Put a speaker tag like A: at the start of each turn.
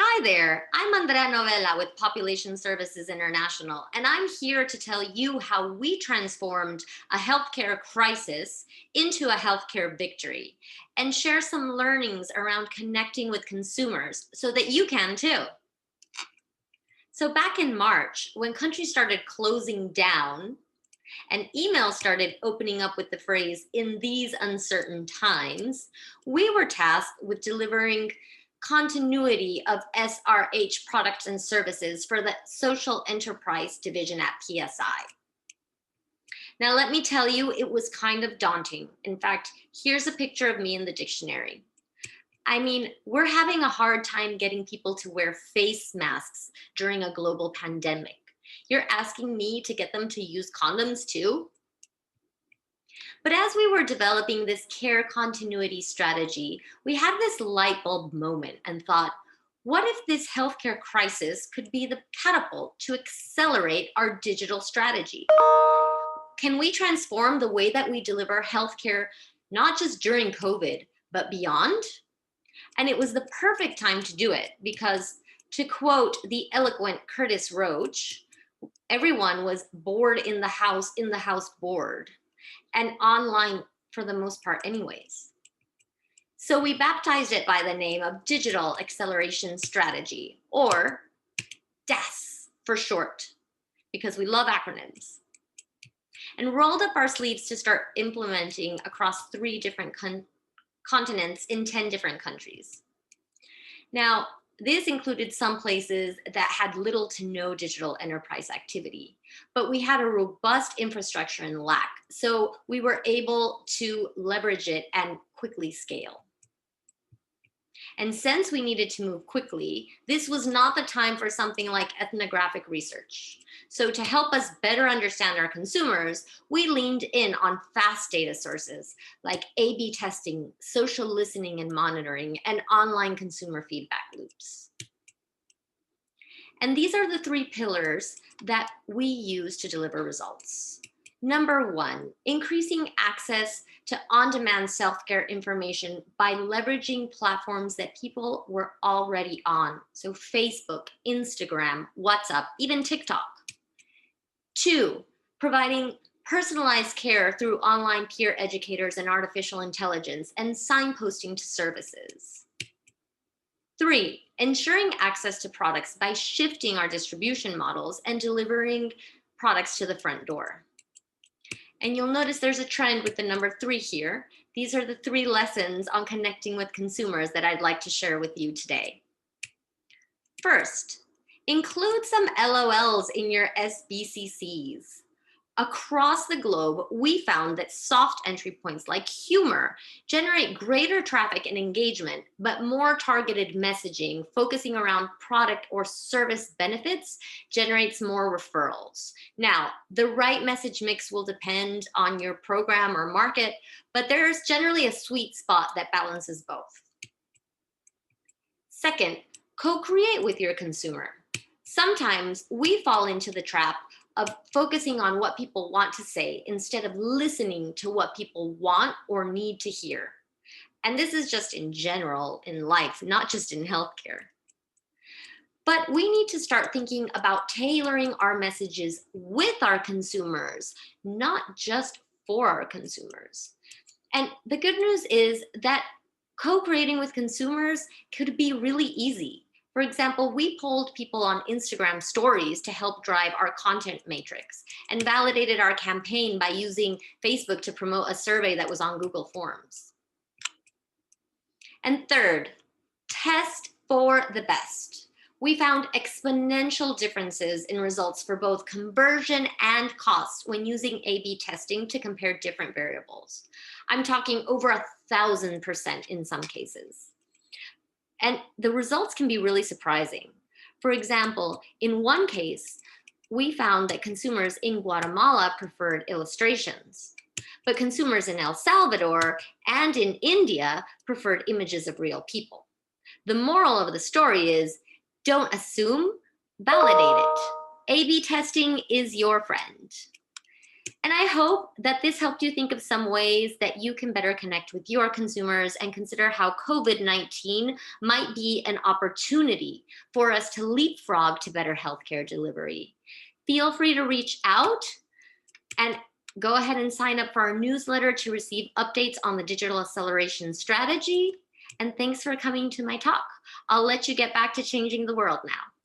A: Hi there, I'm Andrea Novella with Population Services International, and I'm here to tell you how we transformed a healthcare crisis into a healthcare victory and share some learnings around connecting with consumers so that you can too. So, back in March, when countries started closing down and emails started opening up with the phrase, in these uncertain times, we were tasked with delivering continuity of SRH products and services for the social enterprise division at PSI. Now, let me tell you, it was kind of daunting. In fact, here's a picture of me in the dictionary. I mean, we're having a hard time getting people to wear face masks during a global pandemic. You're asking me to get them to use condoms too? But as we were developing this care continuity strategy, we had this light bulb moment and thought, what if this healthcare crisis could be the catapult to accelerate our digital strategy? Can we transform the way that we deliver healthcare, not just during COVID, but beyond? And it was the perfect time to do it because, to quote the eloquent Curtis Roach, everyone was bored in the house bored, and online for the most part, anyways. So we baptized it by the name of Digital Acceleration Strategy, or DAS for short, because we love acronyms, and rolled up our sleeves to start implementing across three different continents in 10 different countries. Now, this included some places that had little to no digital enterprise activity, but we had a robust infrastructure and lack, so we were able to leverage it and quickly scale. And since we needed to move quickly, this was not the time for something like ethnographic research. So to help us better understand our consumers, we leaned in on fast data sources like A/B testing, social listening and monitoring, and online consumer feedback loops. And these are the three pillars that we use to deliver results. Number one, increasing access to on-demand self-care information by leveraging platforms that people were already on. So Facebook, Instagram, WhatsApp, even TikTok. Two, providing personalized care through online peer educators and artificial intelligence and signposting to services. Three, ensuring access to products by shifting our distribution models and delivering products to the front door. And you'll notice there's a trend with the number 3 here. These are the 3 lessons on connecting with consumers that I'd like to share with you today. First, include some LOLs in your SBCCs. Across the globe, we found that soft entry points like humor generate greater traffic and engagement, but more targeted messaging focusing around product or service benefits generates more referrals. Now, the right message mix will depend on your program or market, but there's generally a sweet spot that balances both. Second, co-create with your consumer. Sometimes we fall into the trap of focusing on what people want to say instead of listening to what people want or need to hear. And this is just in general in life, not just in healthcare. But we need to start thinking about tailoring our messages with our consumers, not just for our consumers. And the good news is that co-creating with consumers could be really easy. For example, we polled people on Instagram stories to help drive our content matrix and validated our campaign by using Facebook to promote a survey that was on Google Forms. And third, test for the best. We found exponential differences in results for both conversion and cost when using A/B testing to compare different variables. I'm talking over 1,000% in some cases. And the results can be really surprising. For example, in one case, we found that consumers in Guatemala preferred illustrations, but consumers in El Salvador and in India preferred images of real people. The moral of the story is, don't assume, validate it. A/B testing is your friend. And I hope that this helped you think of some ways that you can better connect with your consumers and consider how COVID-19 might be an opportunity for us to leapfrog to better healthcare delivery. Feel free to reach out and go ahead and sign up for our newsletter to receive updates on the digital acceleration strategy. And thanks for coming to my talk. I'll let you get back to changing the world now.